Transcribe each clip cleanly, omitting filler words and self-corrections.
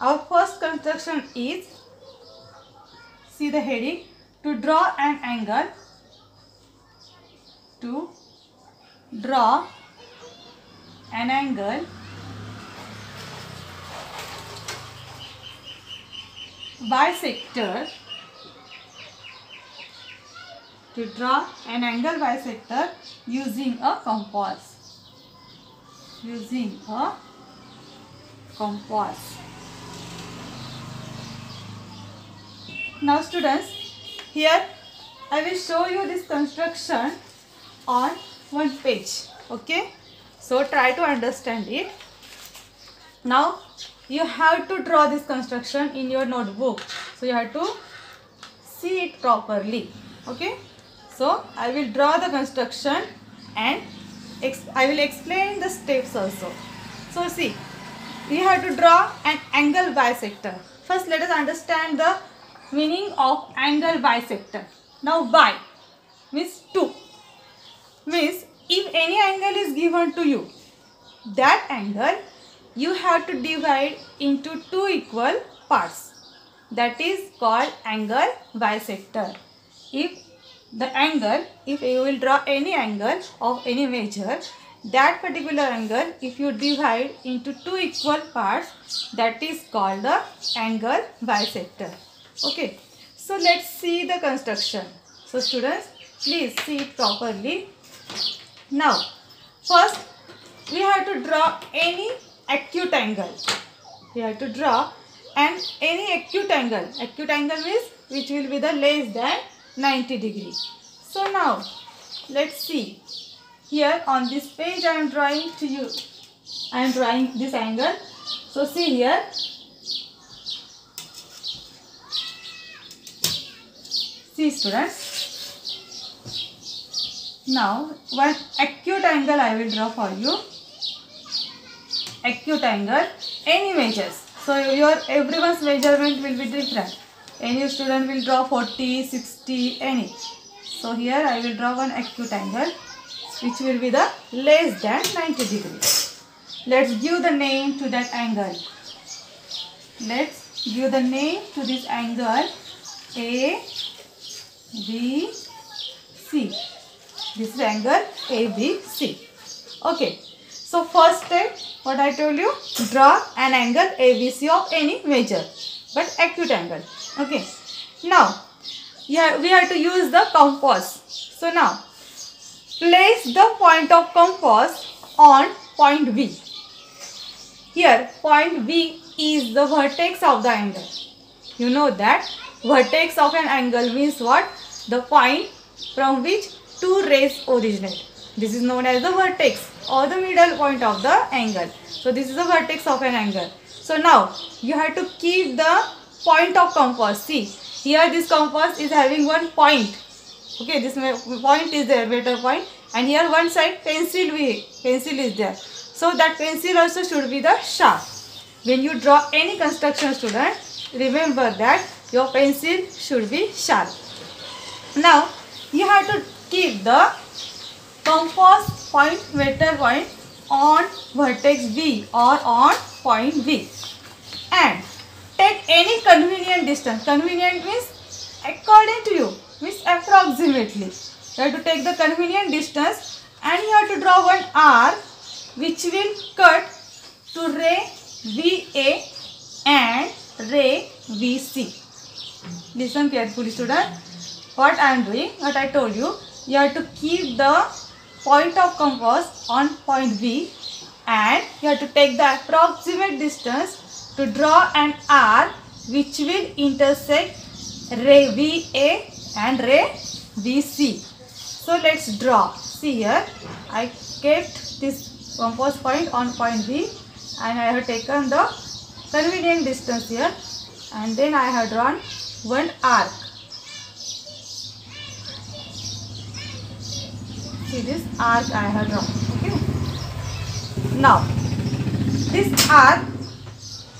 Our first construction is, see the heading, to draw an angle. To draw an angle bisector. To draw an angle bisector using a compass. Using a compass. Now students, here I will show you this construction on one page. Okay, so try to understand it. Now you have to draw this construction in your notebook, so you have to see it properly. Okay, so I will draw the construction and I will explain the steps also. So see, we have to draw an angle bisector. First let us understand the meaning of angle bisector. Now bi means 2, means if any angle is given to you, that angle you have to divide into 2 equal parts. That is called angle bisector. If you will draw any angle of any measure, that particular angle if you divide into 2 equal parts, that is called the angle bisector. Okay, so let's see the construction. So students, please see it properly. Now first we have to draw any acute angle. We have to draw any acute angle. Acute angle means which will be the less than 90 degrees. So now let's see. Here on this page I am drawing to you. I am drawing this angle. So see here. See students. Now one acute angle I will draw for you. Acute angle, any measures. So everyone's measurement will be different. Any student will draw 40, 60, any. So here I will draw one acute angle which will be the less than 90 degrees. Let's give the name to that angle. Let's give the name to this angle A, B, C. This is angle ABC. Okay. So first step, what I told you, draw an angle ABC of any measure, but acute angle. Okay. Now, here we have to use the compass. So now, place the point of compass on point V. Here, point V is the vertex of the angle. You know that vertex of an angle means what? The point from which 2 rays originate. This is known as the vertex or the middle point of the angle. So this is the vertex of an angle. So now you have to keep the point of compass. See, here this compass is having one point. Okay, this point is there, better point, and here one side pencil is there. So that pencil also should be the sharp. When you draw any construction, student, remember that your pencil should be sharp. Now you have to keep the compass point, vector point on vertex V or on point V, and take any convenient distance. Convenient means according to you, means approximately. You have to take the convenient distance and you have to draw one arc which will cut to ray VA and ray VC. Listen carefully, student. What I am doing, what I told you, you have to keep the point of compass on point V and you have to take the approximate distance to draw an arc which will intersect ray VA and ray VC. So let's draw. See here, I kept this compass point on point V and I have taken the convenient distance here, and then I have drawn one arc. See this arc I have drawn. Okay. Now this arc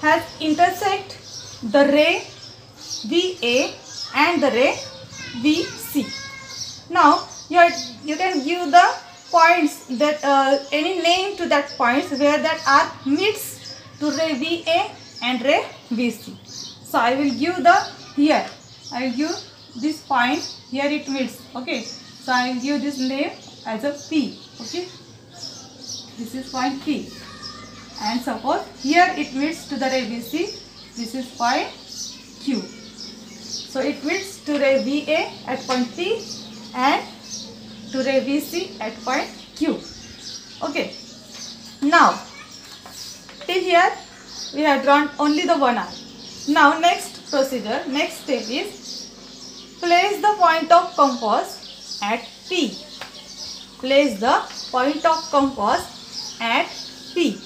has intersect the ray VA and the ray VC. Now you can give the points that any name to that points where that arc meets to ray VA and ray VC. So I will give the here. I will give this point here it meets. Okay. So I will give this name as a P. Okay. This is point P. And suppose here it meets to the ray VC. This is point Q. So it meets to ray VA at point P and to ray VC at point Q. Okay. Now till here we have drawn only the one arc. Now next procedure, next step is place the point of compass at P. Place the point of compass at P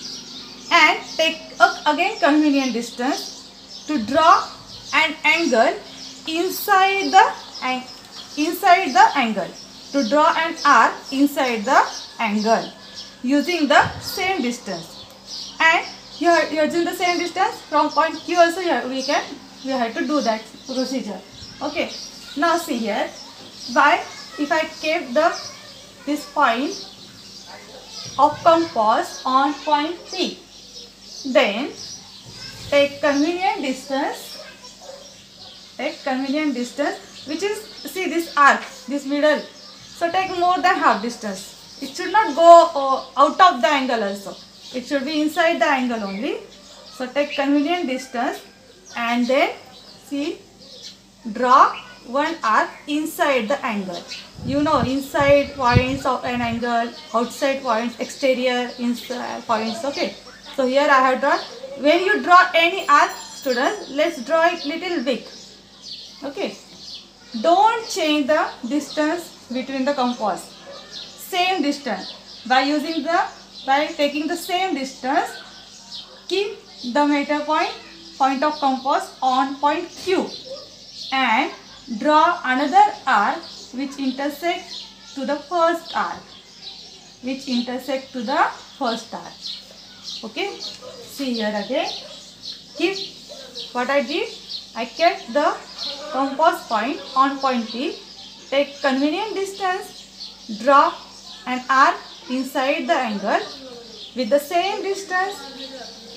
and take again convenient distance to draw an angle inside the angle. To draw an arc inside the angle using the same distance. And here using the same distance from point Q also we have to do that procedure. Okay. Now see here, if I keep this point of compass on point P, then take convenient distance, which is, see this arc, this middle. So take more than half distance. It should not go out of the angle also. It should be inside the angle only. So take convenient distance and then see, draw one arc inside the angle. You know, inside points of an angle, outside points, exterior inside points. Okay. So here I have drawn. When you draw any arc, students, let's draw it little big. Okay. Don't change the distance between the compass. Same distance. By taking the same distance, keep the meta point of compass on point Q and draw another arc which intersects to the first arc. Okay. See here again. Keep what I did. I kept the compass point on point P. Take convenient distance. Draw an arc inside the angle. With the same distance,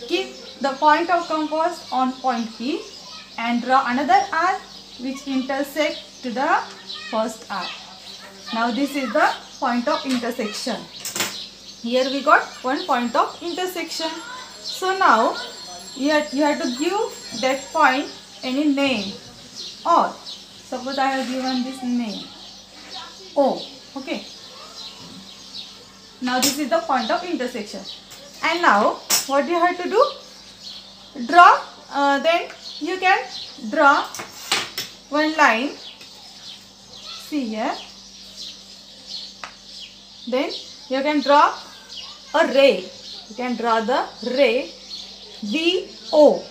keep the point of compass on point P and draw another arc which intersects to the first arc. Now this is the point of intersection. Here we got one point of intersection. So now you have to give that point any name, or suppose I have given this name O. Okay. Now this is the point of intersection. And now what you have to do? Draw. Then you can draw one line. See here. Then you can draw a ray. You can draw the ray VO.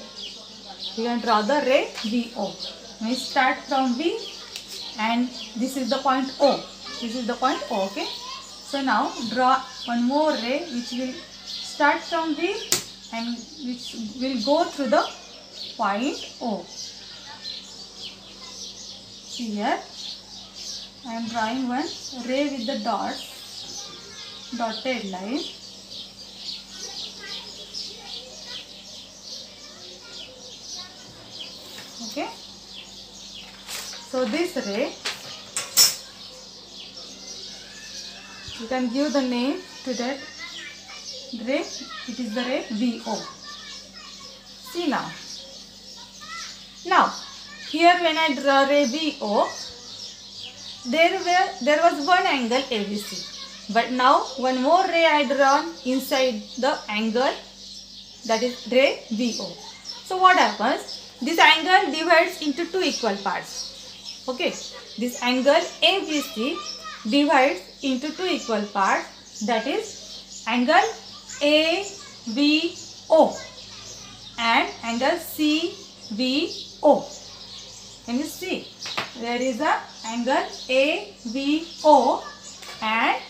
You can draw the ray VO. We start from V and this is the point O. This is the point O. Okay. So now draw one more ray which will start from V and which will go through the point O. See here, I am drawing one ray with the dotted line. Okay. So this ray, you can give the name to that ray. It is the ray VO. See now. Now here when I draw ray VO, there was one angle ABC. But now one more ray I drawn inside the angle, that is ray VO. So what happens? This angle divides into two equal parts. Okay. This angle ABC divides into two equal parts, that is angle AVO and angle CVO. Can you see? There is a angle AVO and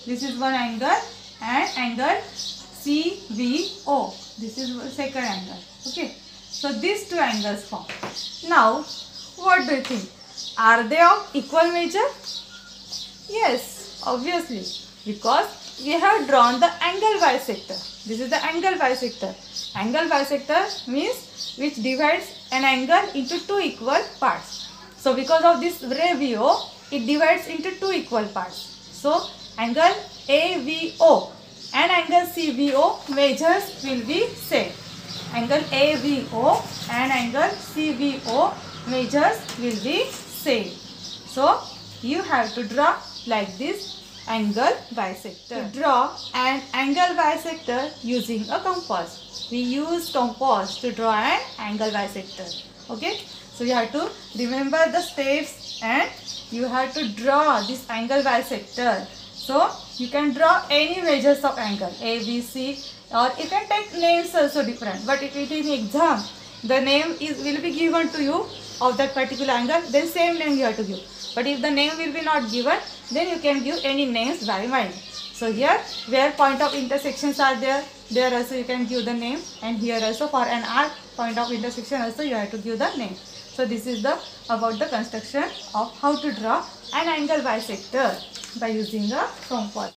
this is one angle and angle CVO. This is second angle. Okay. So these two angles form. Now what do you think? Are they of equal measure? Yes, obviously, because we have drawn the angle bisector. This is the angle bisector. Angle bisector means which divides an angle into two equal parts. So because of this ray VO, it divides into two equal parts. So angle AVO and angle CVO measures will be same. Angle AVO and angle CVO measures will be same. So you have to draw like this angle bisector. To draw an angle bisector using a compass. We use compass to draw an angle bisector. Okay. So you have to remember the steps and you have to draw this angle bisector. So you can draw any measures of angle A, B, C, or you can take names also different. But if it is in exam, the name will be given to you of that particular angle, then same name you have to give. But if the name will be not given, then you can give any names by mind. So here where point of intersections are there also you can give the name, and here also for an arc point of intersection also you have to give the name. So this is about the construction of how to draw an angle bisector by using a compass.